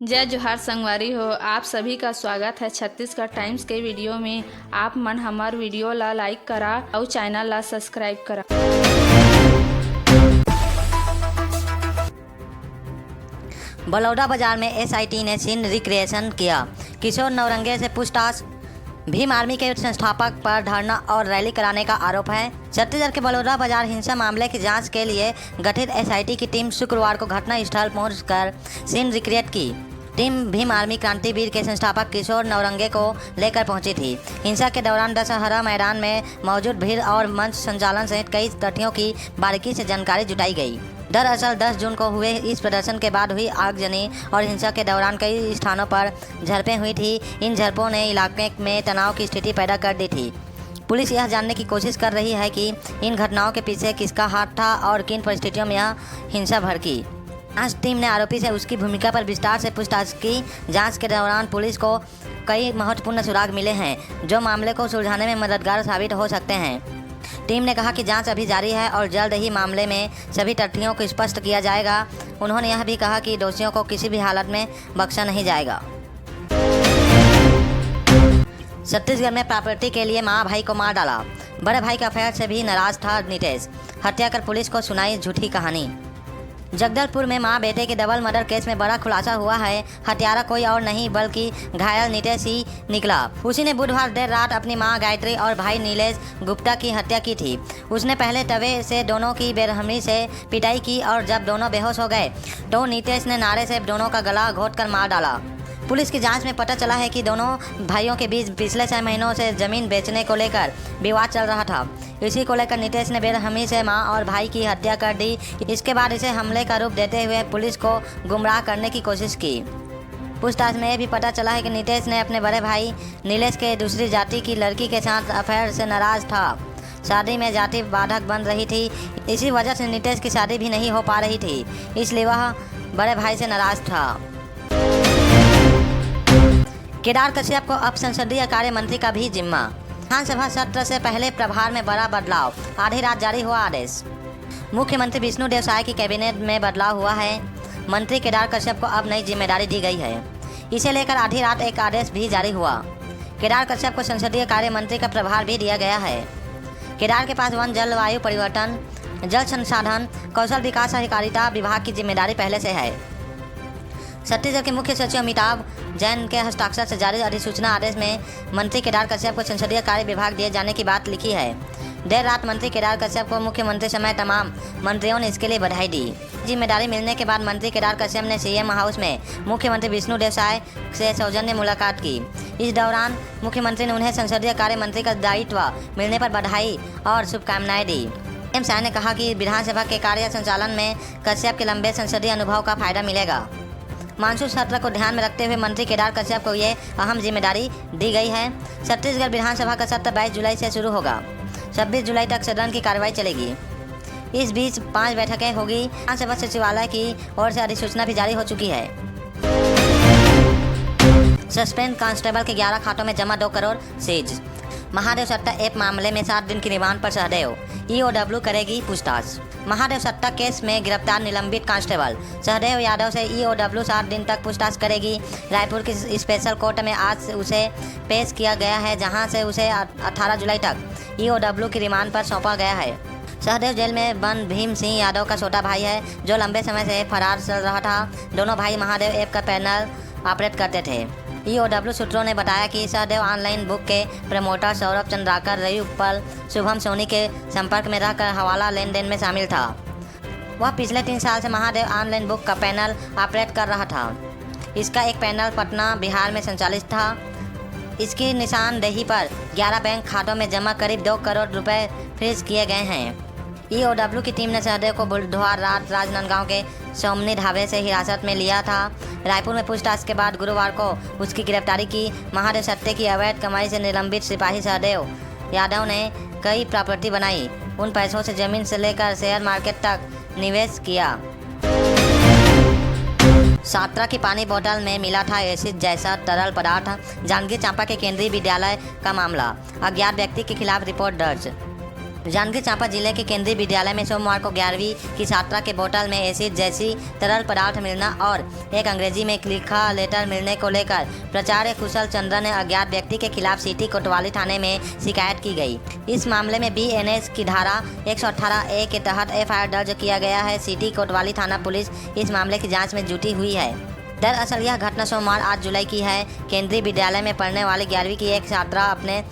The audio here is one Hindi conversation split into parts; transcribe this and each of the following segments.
जय जोहार संगवारी हो। आप सभी का स्वागत है छत्तीसगढ़ टाइम्स के वीडियो में। आप मन हमार वीडियो ला लाइक करा और चैनल ला सब्सक्राइब करा। बलौदा बाजार में एसआईटी ने सीन रिक्रिएशन किया। किशोर नवरंगे से पूछताछ। भीम आर्मी के संस्थापक पर धरना और रैली कराने का आरोप है। छत्तीसगढ़ के बलौदा बाजार हिंसा मामले की जांच के लिए गठित एसआईटी की टीम शुक्रवार को घटना स्थल पहुंचकर सीन रिक्रिएट की। टीम भीम आर्मी क्रांतिवीर के संस्थापक किशोर नवरंगे को लेकर पहुंची थी। हिंसा के दौरान दशहरा मैदान में मौजूद भीड़ और मंच संचालन सहित कई तथ्यों की बारीकी से जानकारी जुटाई गई। दरअसल 10 जून को हुए इस प्रदर्शन के बाद हुई आगजनी और हिंसा के दौरान कई स्थानों पर झड़पें हुई थी। इन झड़पों ने इलाके में तनाव की स्थिति पैदा कर दी थी। पुलिस यह जानने की कोशिश कर रही है कि इन घटनाओं के पीछे किसका हाथ था और किन परिस्थितियों में यह हिंसा भड़की। जांच टीम ने आरोपी से उसकी भूमिका पर विस्तार से पूछताछ की। जांच के दौरान पुलिस को कई महत्वपूर्ण सुराग मिले हैं जो मामले को सुलझाने में मददगार साबित हो सकते हैं। टीम ने कहा कि जांच अभी जारी है और जल्द ही मामले में सभी तथ्यों को स्पष्ट किया जाएगा। उन्होंने यह भी कहा कि दोषियों को किसी भी हालत में बख्शा नहीं जाएगा। छत्तीसगढ़ में प्रॉपर्टी के लिए मां भाई को मार डाला। बड़े भाई के अफेयर से भी नाराज था नीतीश। हत्या कर पुलिस को सुनाई झूठी कहानी। जगदलपुर में मां बेटे के डबल मर्डर केस में बड़ा खुलासा हुआ है। हत्यारा कोई और नहीं बल्कि घायल नीतीश ही निकला। उसी ने बुधवार देर रात अपनी मां गायत्री और भाई नीलेश गुप्ता की हत्या की थी। उसने पहले तवे से दोनों की बेरहमी से पिटाई की और जब दोनों बेहोश हो गए तो नीतीश ने नारे से दोनों का गला घोंटकर मार डाला। पुलिस की जांच में पता चला है कि दोनों भाइयों के बीच पिछले 6 महीनों से जमीन बेचने को लेकर विवाद चल रहा था। इसी को लेकर नीतीश ने बेरहमी से मां और भाई की हत्या कर दी। इसके बाद इसे हमले का रूप देते हुए पुलिस को गुमराह करने की कोशिश की। पूछताछ में यह भी पता चला है कि नीतीश ने अपने बड़े भाई नीलेश के दूसरी जाति की लड़की के साथ अफेयर से नाराज था। शादी में जाति बाधक बन रही थी। इसी वजह से नीतीश की शादी भी नहीं हो पा रही थी, इसलिए वह बड़े भाई से नाराज था। केदार कश्यप को अब संसदीय कार्य मंत्री का भी जिम्मा। विधानसभा सत्र से पहले प्रभार में बड़ा बदलाव। आधी रात जारी हुआ आदेश। मुख्यमंत्री विष्णुदेव साय की कैबिनेट में बदलाव हुआ है। मंत्री केदार कश्यप को अब नई जिम्मेदारी दी गई है। इसे लेकर आधी रात एक आदेश भी जारी हुआ। केदार कश्यप को संसदीय कार्य मंत्री का प्रभार भी दिया गया है। केदार के पास वन, जलवायु परिवर्तन, जल संसाधन, कौशल विकास, सहकारिता विभाग की जिम्मेदारी पहले से है। छत्तीसगढ़ के मुख्य सचिव अमिताभ जैन के हस्ताक्षर से जारी अधिसूचना आदेश में मंत्री केदार कश्यप को संसदीय कार्य विभाग दिए जाने की बात लिखी है। देर रात मंत्री केदार कश्यप को मुख्यमंत्री समेत तमाम मंत्रियों ने इसके लिए बधाई दी। जिम्मेदारी मिलने के बाद मंत्री केदार कश्यप ने सीएम हाउस में मुख्यमंत्री विष्णुदेव साय से सौजन्य मुलाकात की। इस दौरान मुख्यमंत्री ने उन्हें संसदीय कार्य मंत्री का दायित्व मिलने पर बधाई और शुभकामनाएं दी। सीएम साय ने कहा कि विधानसभा के कार्य संचालन में कश्यप के लंबे संसदीय अनुभव का फायदा मिलेगा। मानसून सत्र को ध्यान में रखते हुए मंत्री केदार कश्यप को ये अहम जिम्मेदारी दी गई है। छत्तीसगढ़ विधानसभा का सत्र 22 जुलाई से शुरू होगा। 26 जुलाई तक सदन की कार्रवाई चलेगी। इस बीच 5 बैठकें होगी। विधानसभा सचिवालय की ओर से अधिसूचना भी जारी हो चुकी है। सस्पेंड कांस्टेबल के 11 खातों में जमा 2 करोड़ सीज। महादेव सट्टा ऐप मामले में 7 दिन की रिमांड पर सहदेव। ईओडब्ल्यू करेगी पूछताछ। महादेव सट्टा केस में गिरफ्तार निलंबित कांस्टेबल सहदेव यादव से ईओडब्ल्यू 7 दिन तक पूछताछ करेगी। रायपुर की स्पेशल कोर्ट में आज उसे पेश किया गया है, जहां से उसे 18 जुलाई तक ईओडब्ल्यू की रिमांड पर सौंपा गया है। सहदेव जेल में बंद भीम सिंह यादव का छोटा भाई है, जो लंबे समय से फरार चल रहा था। दोनों भाई महादेव ऐप का पैनल ऑपरेट करते थे। ईओडब्ल्यू सूत्रों ने बताया कि सहदेव ऑनलाइन बुक के प्रमोटर सौरभ चंद्राकर, रवि उपल, शुभम सोनी के संपर्क में रहकर हवाला लेन देन में शामिल था। वह पिछले 3 साल से महादेव ऑनलाइन बुक का पैनल ऑपरेट कर रहा था। इसका एक पैनल पटना, बिहार में संचालित था। इसकी निशानदेही पर 11 बैंक खातों में जमा करीब 2 करोड़ रुपए फ्रीज किए गए हैं। ईओडब्ल्यू की टीम ने सहदेव को बुधवार रात राजनांदगांव के सोमनी ढाबे से हिरासत में लिया था। रायपुर में पूछताछ के बाद गुरुवार को उसकी गिरफ्तारी की। महादेव सट्टे की अवैध कमाई से निलंबित सिपाही सहदेव यादव ने कई प्रॉपर्टी बनाई। उन पैसों से जमीन से लेकर शेयर मार्केट तक निवेश किया। छात्रा की पानी बोतल में मिला था एसिड जैसा तरल पदार्थ। जांजगीर चांपा के केंद्रीय विद्यालय का मामला। अज्ञात व्यक्ति के खिलाफ रिपोर्ट दर्ज। जांजगीर चांपा जिले के केंद्रीय विद्यालय में सोमवार को 11वीं की छात्रा के बोतल में एसिड जैसी तरल पदार्थ मिलना और एक अंग्रेजी में लिखा लेटर मिलने को लेकर प्राचार्य कुशल चंद्र ने अज्ञात व्यक्ति के खिलाफ सिटी कोतवाली थाने में शिकायत की गई। इस मामले में BNS की धारा 118A के तहत FIR दर्ज किया गया है। सिटी कोतवाली थाना पुलिस इस मामले की जाँच में जुटी हुई है। दरअसल यह घटना सोमवार 8 जुलाई की है। केंद्रीय विद्यालय में पढ़ने वाली 11वीं की एक छात्रा अपने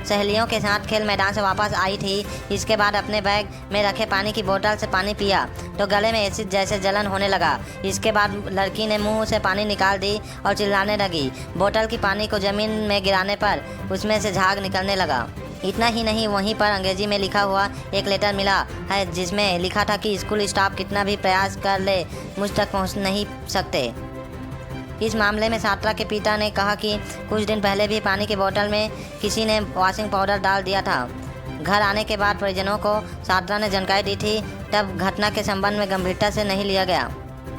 सहेलियों के साथ खेल मैदान से वापस आई थी। इसके बाद अपने बैग में रखे पानी की बोतल से पानी पिया तो गले में एसिड जैसे जलन होने लगा। इसके बाद लड़की ने मुंह से पानी निकाल दी और चिल्लाने लगी। बोतल की पानी को जमीन में गिराने पर उसमें से झाग निकलने लगा। इतना ही नहीं, वहीं पर अंग्रेजी में लिखा हुआ एक लेटर मिला है जिसमें लिखा था कि स्कूल स्टाफ कितना भी प्रयास कर ले मुझ तक पहुँच नहीं सकते। इस मामले में छात्रा के पिता ने कहा कि कुछ दिन पहले भी पानी की बोतल में किसी ने वॉशिंग पाउडर डाल दिया था। घर आने के बाद परिजनों को छात्रा ने जानकारी दी थी, तब घटना के संबंध में गंभीरता से नहीं लिया गया।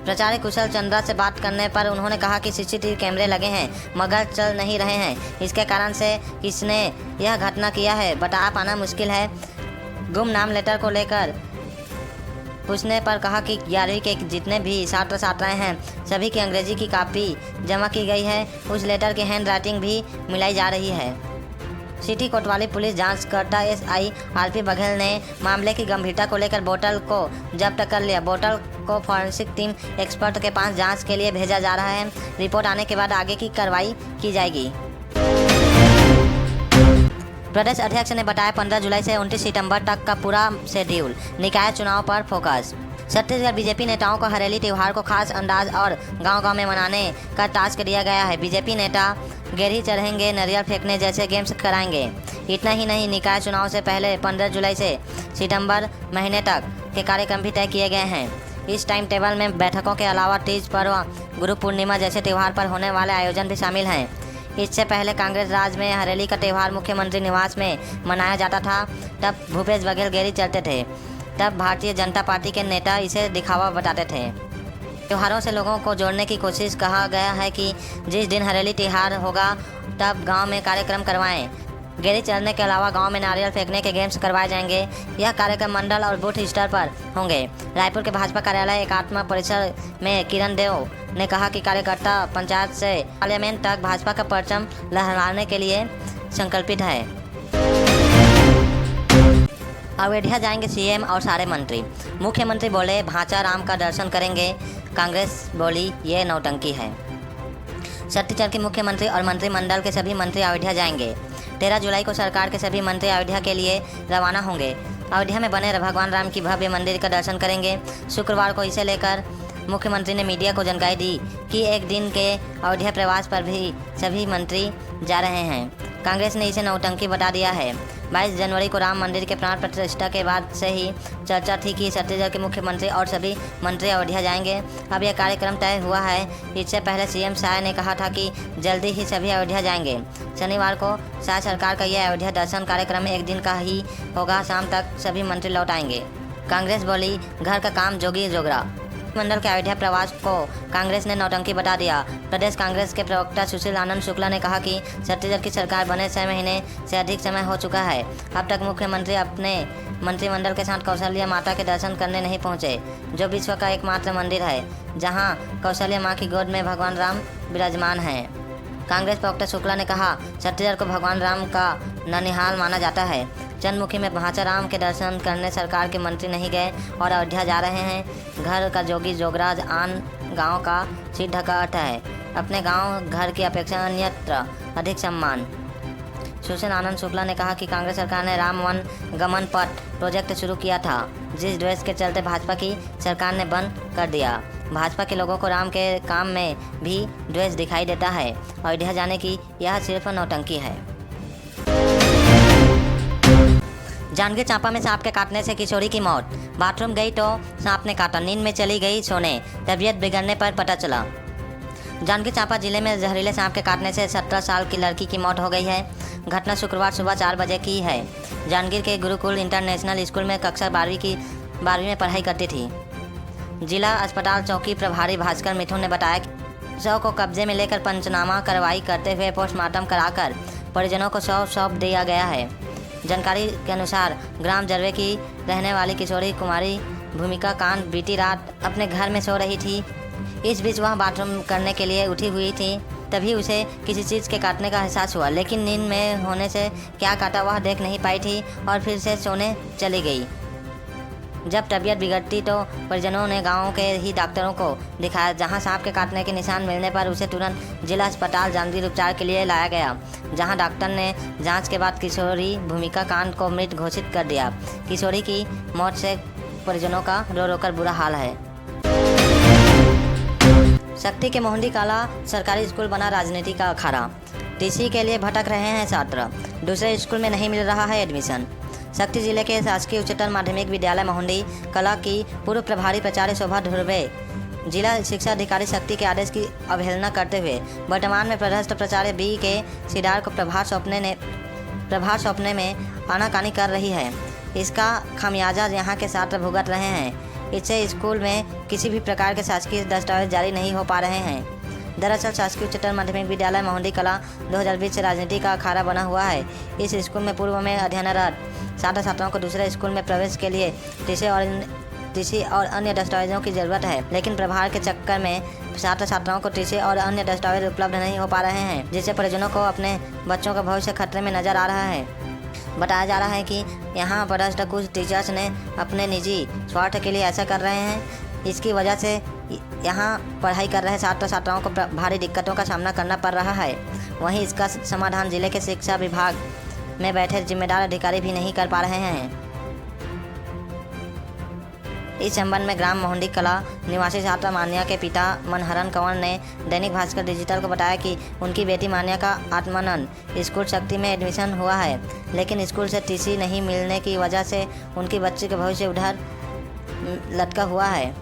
प्राचार्य कुशल चंद्रा से बात करने पर उन्होंने कहा कि CCTV कैमरे लगे हैं मगर चल नहीं रहे हैं। इसके कारण से किसने यह घटना किया है बता पाना मुश्किल है। गुमनाम लेटर को लेकर पूछने पर कहा कि 11वीं के जितने भी छात्र छात्राएं हैं सभी की अंग्रेजी की कॉपी जमा की गई है। उस लेटर की हैंड राइटिंग भी मिलाई जा रही है। सिटी कोतवाली पुलिस जांचकर्ता SI RP बघेल ने मामले की गंभीरता को लेकर बोतल को जब्त कर लिया। बोतल को फॉरेंसिक टीम एक्सपर्ट के पास जांच के लिए भेजा जा रहा है। रिपोर्ट आने के बाद आगे की कार्रवाई की जाएगी। प्रदेश अध्यक्ष ने बताया 15 जुलाई से 29 सितंबर तक का पूरा शेड्यूल। निकाय चुनाव पर फोकस। छत्तीसगढ़ बीजेपी नेताओं को हरेली त्यौहार को खास अंदाज और गांव-गांव में मनाने का टास्क दिया गया है। बीजेपी नेता गेड़ी चढ़ेंगे, नारियल फेंकने जैसे गेम्स कराएंगे। इतना ही नहीं, निकाय चुनाव से पहले 15 जुलाई से सितंबर महीने तक के कार्यक्रम भी तय किए गए हैं। इस टाइम टेबल में बैठकों के अलावा तीज पर्व, गुरु पूर्णिमा जैसे त्यौहार पर होने वाले आयोजन भी शामिल हैं। इससे पहले कांग्रेस राज में हरेली का त्यौहार मुख्यमंत्री निवास में मनाया जाता था। तब भूपेश बघेल गेड़ी चलते थे। तब भारतीय जनता पार्टी के नेता इसे दिखावा बताते थे। त्योहारों से लोगों को जोड़ने की कोशिश। कहा गया है कि जिस दिन हरेली त्यौहार होगा तब गांव में कार्यक्रम करवाएं। गेड़ी चढ़ने के अलावा गांव में नारियल फेंकने के गेम्स करवाए जाएंगे। यह कार्यक्रम मंडल और बूथ स्तर पर होंगे। रायपुर के भाजपा कार्यालय एकात्मा परिसर में किरण देव ने कहा कि कार्यकर्ता पंचायत से पार्लियामेंट तक भाजपा का परचम लहराने के लिए संकल्पित है। अयोध्या जाएंगे CM और सारे मंत्री। मुख्यमंत्री बोले भांचा राम का दर्शन करेंगे। कांग्रेस बोली ये नौटंकी है। छत्तीसगढ़ के मुख्यमंत्री और मंत्रिमंडल के सभी मंत्री अयोध्या जाएंगे। 13 जुलाई को सरकार के सभी मंत्री अयोध्या के लिए रवाना होंगे। अयोध्या में बने भगवान राम की भव्य मंदिर का दर्शन करेंगे। शुक्रवार को इसे लेकर मुख्यमंत्री ने मीडिया को जानकारी दी कि एक दिन के अयोध्या प्रवास पर भी सभी मंत्री जा रहे हैं। कांग्रेस ने इसे नौटंकी बता दिया है। 22 जनवरी को राम मंदिर के प्राण प्रतिष्ठा के बाद से ही चर्चा थी कि छत्तीसगढ़ के मुख्यमंत्री और सभी मंत्री अयोध्या जाएंगे। अब यह कार्यक्रम तय हुआ है। इससे पहले CM शाह ने कहा था कि जल्दी ही सभी अयोध्या जाएंगे। शनिवार को शाह सरकार का यह अयोध्या दर्शन कार्यक्रम एक दिन का ही होगा। शाम तक सभी मंत्री लौट आएंगे। कांग्रेस बोली घर का काम जोगी जोगरा। मंडल के अयोध्या प्रवास को कांग्रेस ने नौटंकी बता दिया। प्रदेश कांग्रेस के प्रवक्ता सुशील आनंद शुक्ला ने कहा कि छत्तीसगढ़ की सरकार बने 6 महीने से अधिक समय हो चुका है। अब तक मुख्यमंत्री अपने मंत्रिमंडल के साथ कौशल्या माता के दर्शन करने नहीं पहुंचे, जो विश्व का एकमात्र मंदिर है जहां कौशल्या माँ की गोद में भगवान राम विराजमान हैं। कांग्रेस प्रवक्ता शुक्ला ने कहा छत्तीसगढ़ को भगवान राम का ननिहाल माना जाता है। चंद्रमुखी में भांचा राम के दर्शन करने सरकार के मंत्री नहीं गए और अयोध्या जा रहे हैं। घर का जोगी जोगराज आन गांव का सिद्ध का अर्थ है। अपने गांव घर की अपेक्षा अन्यत्र अधिक सम्मान। सुशील आनंद शुक्ला ने कहा कि कांग्रेस सरकार ने राम वन गमन पथ प्रोजेक्ट शुरू किया था, जिस द्वेष के चलते भाजपा की सरकार ने बंद कर दिया। भाजपा के लोगों को राम के काम में भी द्वेष दिखाई देता है। अयोध्या जाने की यह सिर्फ नौटंकी है। जांजगीर चांपा में सांप के काटने से किशोरी की मौत। बाथरूम गई तो सांप ने काटा, नींद में चली गई सोने, तबीयत बिगड़ने पर पता चला। जांजगीर चांपा जिले में जहरीले सांप के काटने से 17 साल की लड़की की मौत हो गई है। घटना शुक्रवार सुबह 4 बजे की है। जांजगीर के गुरुकुल इंटरनेशनल स्कूल में कक्षा 12वीं में पढ़ाई करती थी। जिला अस्पताल चौकी प्रभारी भास्कर मिथुन ने बताया कि शव को कब्जे में लेकर पंचनामा कार्रवाई करते हुए पोस्टमार्टम कराकर परिजनों को शव सौंप दिया गया है। जानकारी के अनुसार ग्राम जरवे की रहने वाली किशोरी कुमारी भूमिका कांत बीती रात अपने घर में सो रही थी। इस बीच वह बाथरूम करने के लिए उठी हुई थी। तभी उसे किसी चीज़ के काटने का एहसास हुआ, लेकिन नींद में होने से क्या काटा वह देख नहीं पाई थी और फिर से सोने चली गई। जब तबीयत बिगड़ती तो परिजनों ने गांव के ही डॉक्टरों को दिखाया, जहां सांप के काटने के निशान मिलने पर उसे तुरंत जिला अस्पताल जांजगीर उपचार के लिए लाया गया, जहां डॉक्टर ने जांच के बाद किशोरी भूमिका कांत को मृत घोषित कर दिया। किशोरी की मौत से परिजनों का रो रो कर बुरा हाल है। शक्ति के मोहंडी काला सरकारी स्कूल बना राजनीति का अखाड़ा। टीसी के लिए भटक रहे हैं छात्र, दूसरे स्कूल में नहीं मिल रहा है एडमिशन। शक्ति जिले के शासकीय उच्चतर माध्यमिक विद्यालय मोहंडी कला की पूर्व प्रभारी प्राचार्य शोभा धुर्वे जिला शिक्षा अधिकारी शक्ति के आदेश की अवहेलना करते हुए वर्तमान में पदस्थ प्राचार्य बी के सिडार को प्रभार सौंपने में आनाकानी कर रही है। इसका खामियाजा यहाँ के छात्र भुगत रहे हैं। इससे स्कूल में किसी भी प्रकार के शासकीय दस्तावेज जारी नहीं हो पा रहे हैं। दरअसल शासकीय उच्चतर माध्यमिक विद्यालय मोहंडी कला 2020 से राजनीति का अखाड़ा बना हुआ है। इस स्कूल में पूर्व में अध्ययनरत छात्र छात्राओं को दूसरे स्कूल में प्रवेश के लिए टीसी और अन्य दस्तावेजों की जरूरत है, लेकिन प्रभार के चक्कर में छात्र छात्राओं को टीसी और अन्य दस्तावेज उपलब्ध नहीं हो पा रहे हैं, जिससे परिजनों को अपने बच्चों का भविष्य खतरे में नजर आ रहा है। बताया जा रहा है कि यहाँ पदस्थ कुछ टीचर्स ने अपने निजी स्वार्थ के लिए ऐसा कर रहे हैं। इसकी वजह से यहाँ पढ़ाई कर रहे छात्र छात्राओं को भारी दिक्कतों का सामना करना पड़ रहा है। वहीं इसका समाधान जिले के शिक्षा विभाग में बैठे जिम्मेदार अधिकारी भी नहीं कर पा रहे हैं। इस संबंध में ग्राम मोहंडी कला निवासी छात्रा मान्या के पिता मनहरन कंवर ने दैनिक भास्कर डिजिटल को बताया कि उनकी बेटी मान्या का आत्मानंद स्कूल शक्ति में एडमिशन हुआ है, लेकिन स्कूल से टीसी नहीं मिलने की वजह से उनकी बच्ची का भविष्य उधर लटका हुआ है।